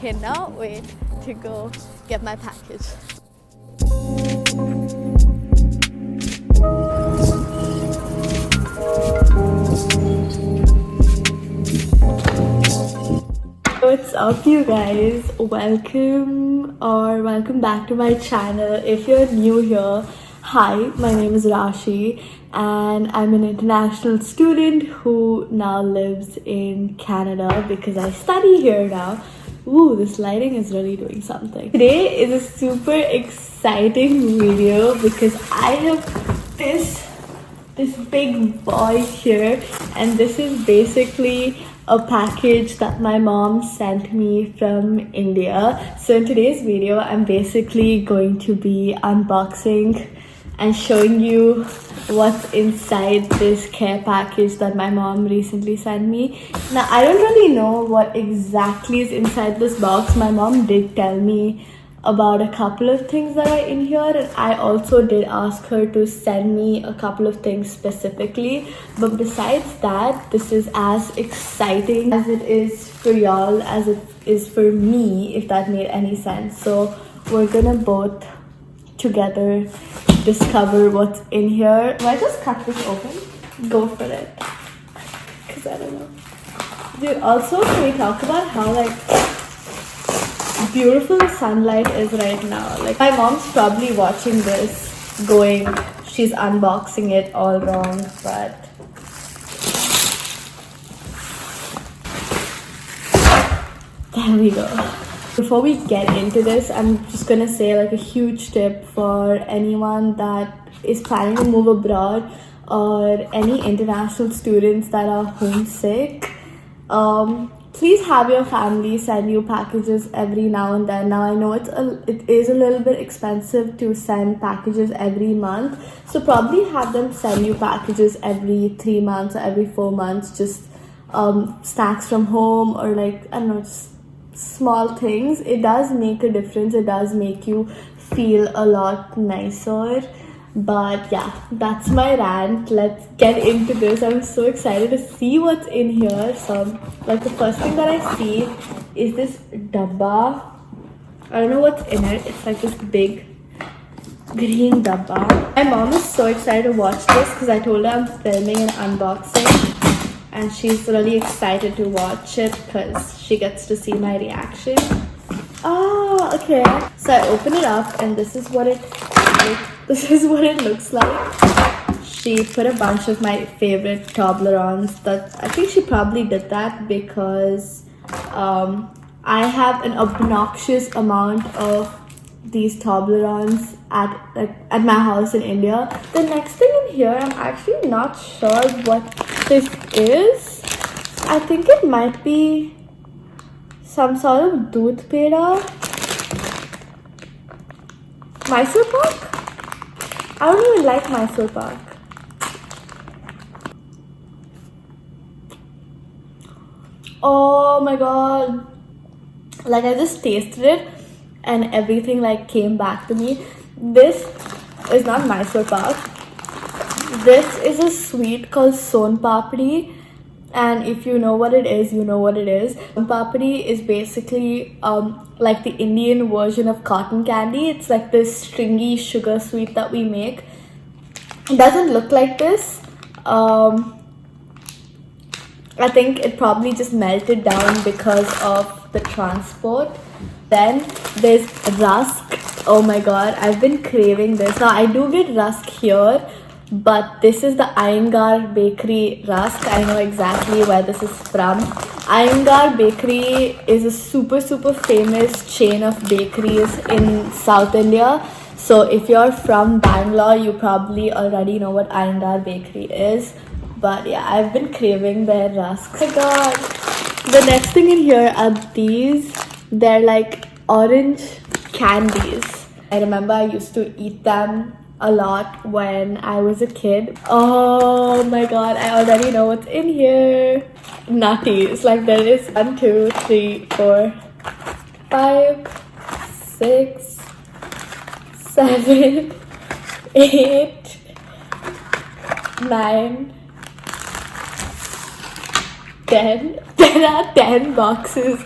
cannot wait to go get my package. What's up, you guys? Welcome back to my channel. If you're new here, hi, my name is Raashi and I'm an international student who now lives in Canada because I study here now. Ooh, this lighting is really doing something. Today is a super exciting video because I have this big boy here, and this is basically a package that my mom sent me from India. So in today's video, I'm basically going to be unboxing and showing you what's inside this care package that my mom recently sent me. Now, I don't really know what exactly is inside this box. My mom did tell me about a couple of things that are in here, and I also did ask her to send me a couple of things specifically. But besides that, this is as exciting as it is for y'all as it is for me, if that made any sense. So we're gonna both together discover what's in here. Do I just cut this open? Go for it, because I don't know. Dude, also, can we talk about how beautiful the sunlight is right now? Like, my mom's probably watching this going, she's unboxing it all wrong, but there we go. Before we get into this, I'm just gonna say a huge tip for anyone that is planning to move abroad or any international students that are homesick. Please have your family send you packages every now and then. Now, I know it is a little bit expensive to send packages every month, so probably have them send you packages every 3 months or every 4 months, just snacks from home, or I don't know, just small things. It does make a difference. It does make you feel a lot nicer. But yeah, that's my rant. Let's get into this. I'm so excited to see what's in here. So the first thing that I see is this dabba. I don't know what's in it. It's this big green dabba. My mom is so excited to watch this because I told her I'm filming an unboxing, and she's really excited to watch it because she gets to see my reaction. Oh, okay. So I open it up, and this is what it looks like. She put a bunch of my favorite Toblerones. That I think she probably did that because I have an obnoxious amount of these Toblerones at my house in India. The next thing in here, I'm actually not sure what this is. I think it might be some sort of doodh peda. Mysore pak? I don't even like Mysore pak. Oh my god. I just tasted it and everything came back to me. This is not Mysore pak. This is a sweet called son papdi. And if you know what it is, you know what it is. Son papdi is basically the Indian version of cotton candy. It's this stringy sugar sweet that we make. It doesn't look like this. I think it probably just melted down because of the transport. Then there's rusk. Oh my god, I've been craving this. Now, I do get rusk here, but this is the Iyengar Bakery rusk. I know exactly where this is from. Iyengar Bakery is a super famous chain of bakeries in South India. So if you're from Bangalore, you probably already know what Iyengar Bakery is. But yeah, I've been craving their rusks. Oh my god. The next thing in here are these. They're orange candies. I remember I used to eat them a lot when I was a kid. Oh my god, I already know what's in here. Nutties. There is 1, 2, 3, 4, 5, 6, 7, 8, 9, 10. There are 10 boxes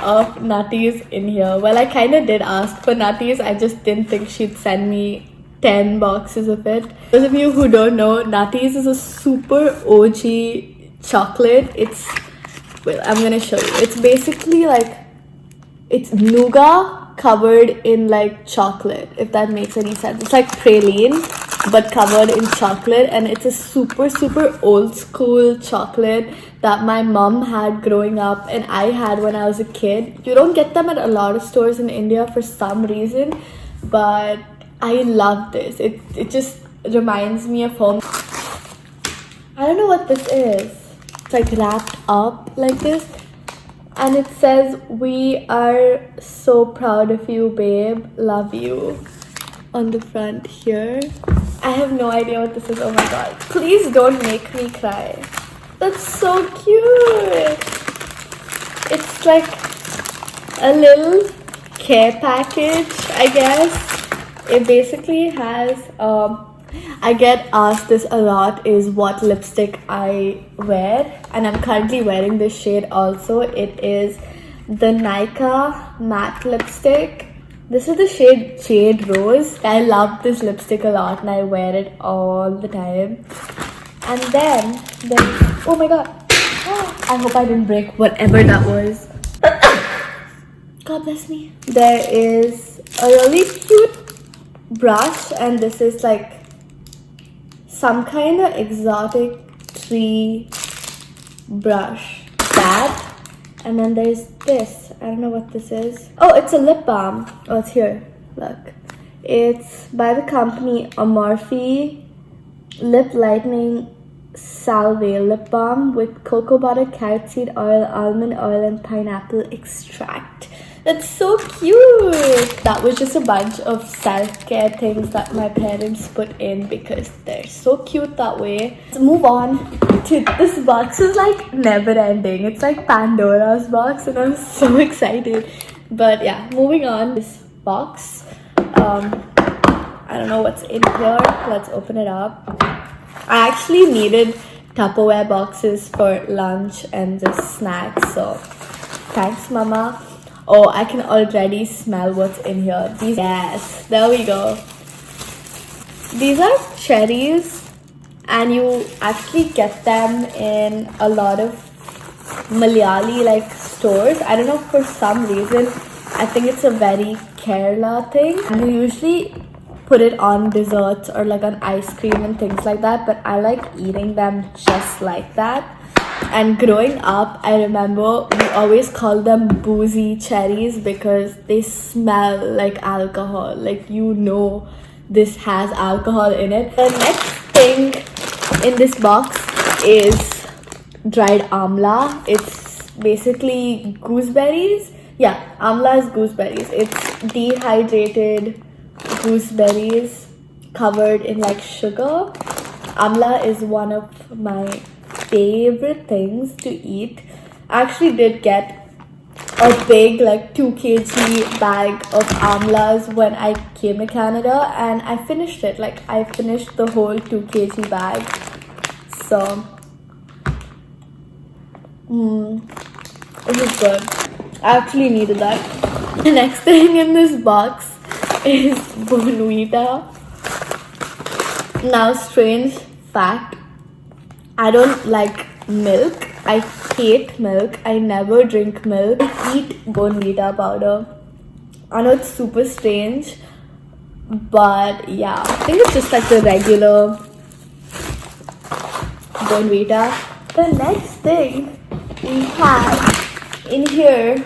of nutties in here. Well, I kind of did ask for nutties. I just didn't think she'd send me 10 boxes of it. Those of you who don't know, nutties is a super OG chocolate. Well, I'm gonna show you. It's basically like, it's nougat covered in like chocolate, if that makes any sense. It's like praline but covered in chocolate, and it's a super old school chocolate that my mom had growing up and I had when I was a kid. You don't get them at a lot of stores in India for some reason, but I love this. It just reminds me of home. I don't know what this is. It's like wrapped up like this, and it says, "We are so proud of you, babe. Love you," on the front here. I have no idea what this is. Oh my god. Please don't make me cry. That's so cute. It's like a little care package, I guess. It basically has, I get asked this a lot, is what lipstick I wear. And I'm currently wearing this shade also. It is the Nykaa matte lipstick. This is the shade Jade Rose. I love this lipstick a lot and I wear it all the time. And then oh my god. I hope I didn't break whatever that was. God bless me. There is a really cute brush, and this is like some kind of exotic tree brush. That. And then there's this. I don't know what this is. Oh, it's a lip balm. Oh, it's here. Look. It's by the company Amalfi Lip Lightening Salve Lip Balm with cocoa butter, carrot seed oil, almond oil, and pineapple extract. That's so cute. That was just a bunch of self-care things that my parents put in because they're so cute that way. Let's move on to this box. Is like never ending. It's like Pandora's box and I'm so excited. But yeah, moving on. This box. I don't know what's in here. Let's open it up. I actually needed Tupperware boxes for lunch and just snacks. So thanks, Mama. Oh, I can already smell what's in here. Yes, there we go. These are cherries, and you actually get them in a lot of Malayali like stores. I don't know, for some reason, I think it's a very Kerala thing. And you usually put it on desserts or like on ice cream and things like that, but I like eating them just like that. And growing up, I remember we always called them boozy cherries because they smell like alcohol. Like, you know, this has alcohol in it. The next thing in this box is dried amla. It's basically gooseberries. Yeah, amla is gooseberries. It's dehydrated gooseberries covered in like sugar. Amla is one of my favorite things to eat. I actually did get a big like 2 kg bag of amlas when I came to Canada, and I finished it. Like, I finished the whole 2 kg bag. So it was good. I actually needed that. The next thing in this box is Bonvita. Now, strange fact, I don't like milk. I hate milk. I never drink milk. I eat Bonvita powder. I know it's super strange, but yeah, I think it's just like the regular Bonvita. The next thing we have in here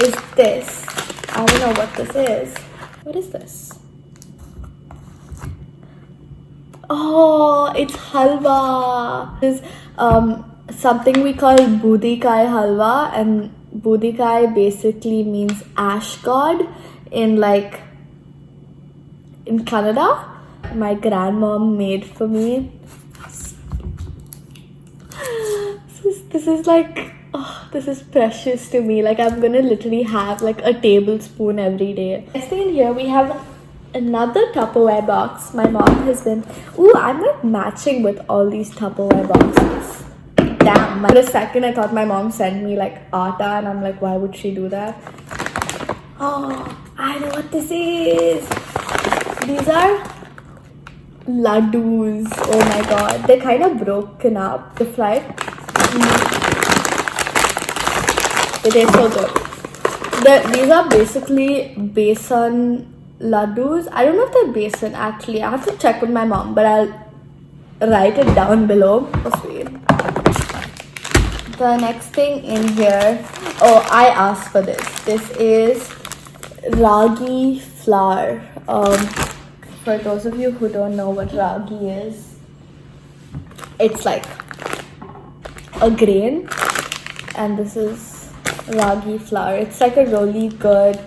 is this. I don't know what this is. What is this? Oh, it's halwa. This is something we call budi kai halwa, and budi kai basically means ash god in Canada. My grandmom made for me. This is like, oh, this is precious to me. Like, I'm gonna literally have like a tablespoon every day. Next thing in here, we have another Tupperware box. My mom has been... Ooh, I'm like matching with all these Tupperware boxes. damn. For a second I thought my mom sent me like atta, and I'm like, why would she do that? Oh, I know what this is. These are laddus. Oh my god, they're kind of broken up. They're like, they taste so good. These are basically besan laddus. I don't know if they're besan actually. I have to check with my mom, but I'll write it down below. Oh, sweet. The next thing in here, oh, I asked for this. This is ragi flour. For those of you who don't know what ragi is, it's like a grain, and this is ragi flour. It's like a really good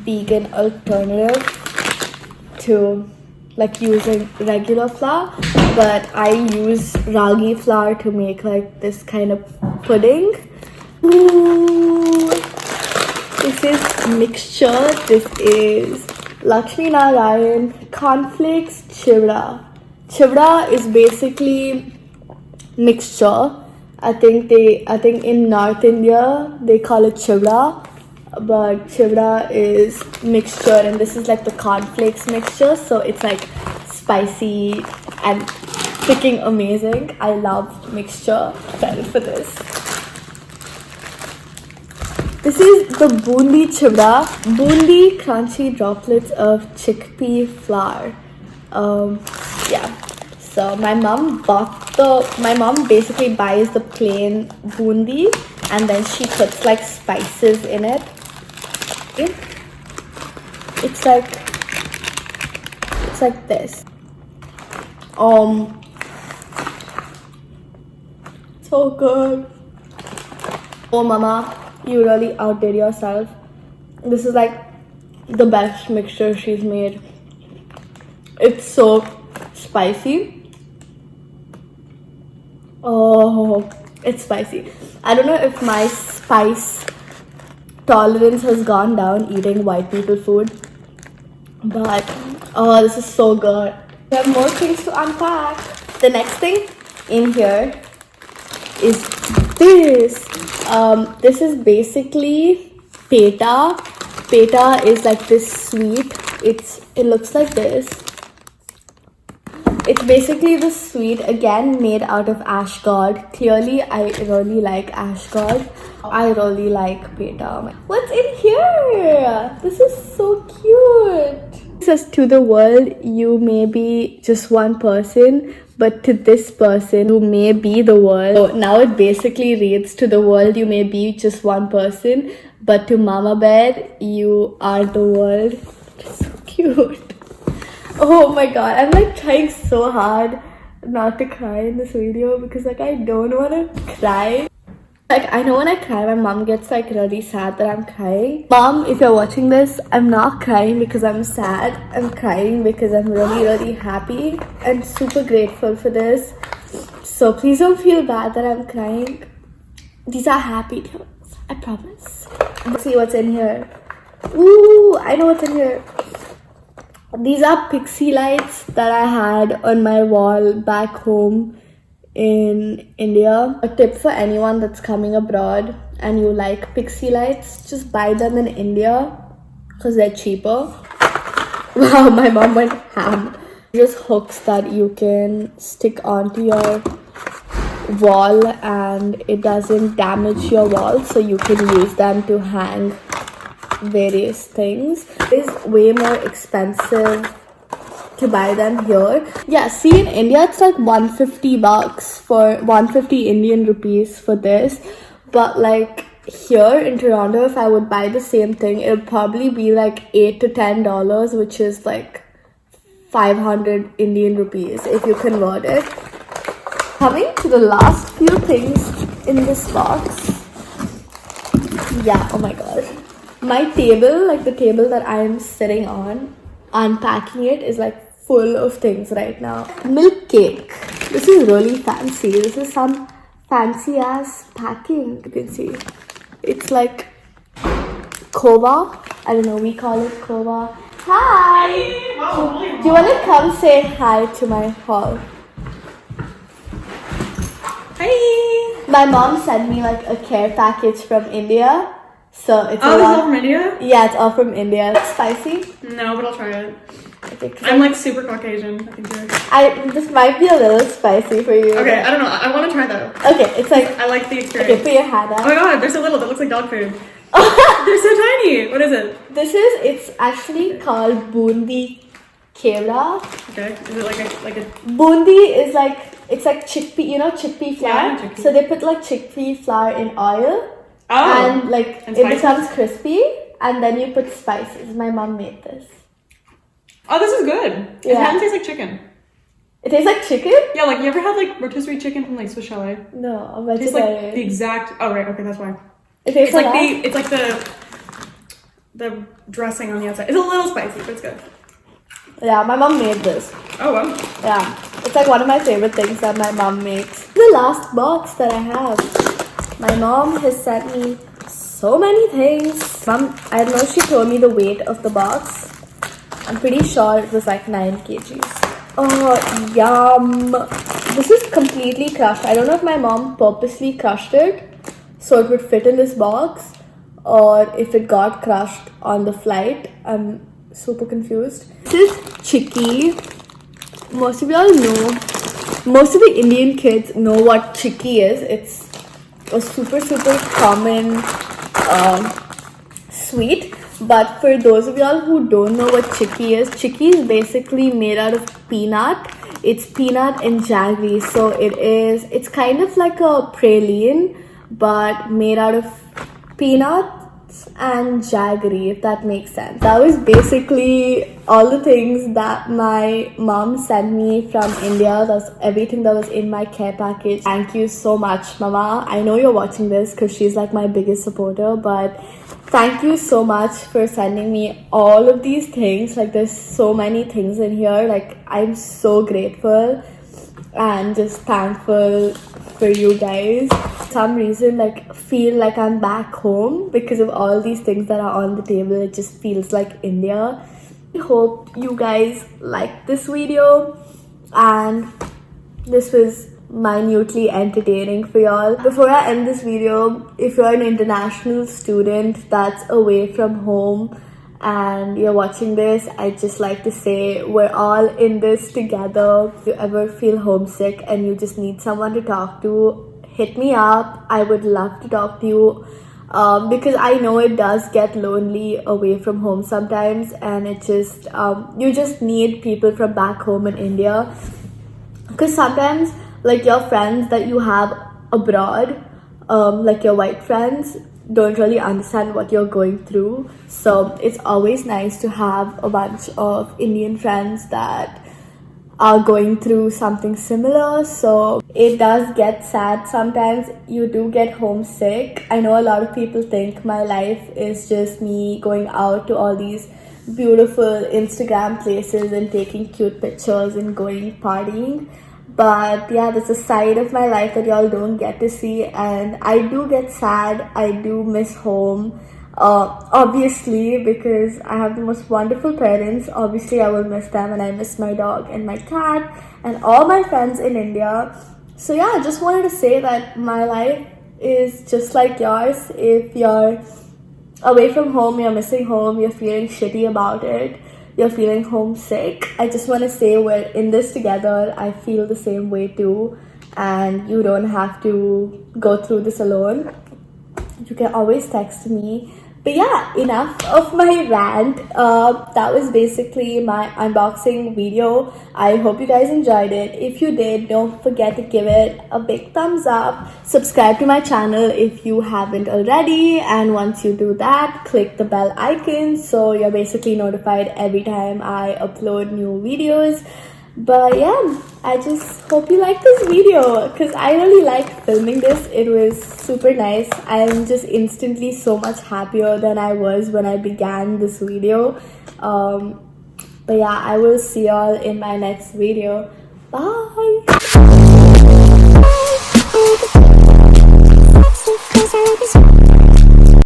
vegan alternative to like using regular flour, but I use ragi flour to make like this kind of pudding. Ooh, this is mixture. This is Lakshmi Narayan cornflakes chivda. Chivda is basically mixture. I think in North India they call it chivda, but chivda is mixture, and this is like the cornflakes mixture, so it's like spicy and freaking amazing. I love mixture. Excited for this. This is the bundi chivda. Bundi crunchy droplets of chickpea flour. Yeah. So my mom basically buys the plain bundi, and then she puts like spices in it. It's like this. So good. Oh mama, you really outdid yourself. This is like the best mixture she's made. It's so spicy. Oh, it's spicy. I don't know if my spice tolerance has gone down eating white people food, but oh, this is so good. We have more things to unpack. The next thing in here is this. This is basically peta. Peta is like this sweet. It looks like this. It's basically the sweet, again made out of ash gourd. Clearly, I really like ash gourd. I really like peta. What's in here? This is so cute. It says, to the world, you may be just one person, but to this person, you may be the world. So now it basically reads, to the world, you may be just one person, but to Mama Bear, you are the world. It's so cute. Oh my god, I'm like trying so hard not to cry in this video because like I don't want to cry. Like I know when I cry, my mom gets like really sad that I'm crying. Mom, if you're watching this, I'm not crying because I'm sad. I'm crying because I'm really happy and super grateful for this. So please don't feel bad that I'm crying. These are happy tears, I promise. Let's see what's in here. Ooh, I know what's in here. These are pixie lights that I had on my wall back home in India. A tip for anyone that's coming abroad and you like pixie lights, just buy them in India because they're cheaper. Wow, my mom went ham. Just hooks that you can stick onto your wall and it doesn't damage your wall, so you can use them to hang various things. It is way more expensive to buy them here. Yeah, see in India it's like 150 bucks for 150 Indian rupees for this, but like here in Toronto, if I would buy the same thing, it would probably be like $8 to $10, which is like 500 Indian rupees if you convert it. Coming to the last few things in this box. Yeah, oh my god. My table, like the table that I'm sitting on, unpacking it is like full of things right now. Milk cake. This is really fancy. This is some fancy ass packing. You can see. It's like kova. I don't know, we call it kova. Hi! Do you want to come say hi to my haul? Hi! My mom sent me like a care package from India. So it's It's all from India? Yeah, it's all from India. It's spicy. No, but I'll try it. Okay, I'm like super Caucasian, I think. This might be a little spicy for you. Okay, I don't know. I want to try though. Okay, it's like I like the okay. experience. Put your hand Oh up. my god, they're so little. That looks like dog food. They're so tiny. What is it? It's actually called bundi kevda. Okay, is it like a? Bundi is like it's like chickpea. You know chickpea flour. Yeah, chickpea. So they put like chickpea flour in oil. Oh. And like And it spices? becomes crispy, and then you put spices. My mom made this. Oh, this is good. It Yeah. kind of tastes like chicken. It tastes like chicken? Yeah, like you ever had like rotisserie chicken from like Swiss Chalet? No, It but tastes like the exact. Oh right, okay, that's why. it tastes It's like that? it's like the dressing on the outside. It's a little spicy, but it's good. Yeah, my mom made this. Oh well. Yeah, it's like one of my favorite things that my mom makes. The last box that I have, my mom has sent me so many things. Mom, I don't know if she told me the weight of the box. I'm pretty sure it was like 9 kgs. Oh, yum. This is completely crushed. I don't know if my mom purposely crushed it so it would fit in this box or if it got crushed on the flight. I'm super confused. This is chicky. Most of y'all know, most of the Indian kids know what chicky is. It's a super common sweet. But for those of y'all who don't know what chicky is basically made out of peanut. It's peanut and jaggery. So it's kind of like a praline but made out of peanuts and jaggery, if that makes sense. That was basically all the things that my mom sent me from India. That's everything that was in my care package. Thank you so much, Mama. I know you're watching this because she's like my biggest supporter, but thank you so much for sending me all of these things. Like there's so many things in here. Like I'm so grateful and just thankful for you guys. For some reason like feel like I'm back home because of all these things that are on the table. It just feels like India. I hope you guys liked this video and this was minutely entertaining for y'all. Before I end this video, if you're an international student that's away from home and you're watching this, I'd just like to say we're all in this together. If you ever feel homesick and you just need someone to talk to, hit me up. I would love to talk to you because I know it does get lonely away from home sometimes, and it just you just need people from back home in India, because sometimes like your friends that you have abroad, like your white friends, don't really understand what you're going through. So it's always nice to have a bunch of Indian friends that are going through something similar. So it does get sad sometimes. You do get homesick. I know a lot of people think my life is just me going out to all these beautiful Instagram places and taking cute pictures and going partying. But yeah, there's a side of my life that y'all don't get to see, and I do get sad. I do miss home, obviously, because I have the most wonderful parents. Obviously I will miss them, and I miss my dog and my cat and all my friends in India. So yeah, I just wanted to say that my life is just like yours. If you're away from home, you're missing home, you're feeling shitty about it, you're feeling homesick, I just want to say we're in this together. I feel the same way too, and you don't have to go through this alone. You can always text me. But yeah, enough of my rant. That was basically my unboxing video. I hope you guys enjoyed it. If you did, don't forget to give it a big thumbs up. Subscribe to my channel if you haven't already. And once you do that, click the bell icon so you're basically notified every time I upload new videos. But yeah, I just hope you like this video because I really like filming this. It was super nice. I'm just instantly so much happier than I was when I began this video. But yeah, I will see y'all in my next video. Bye.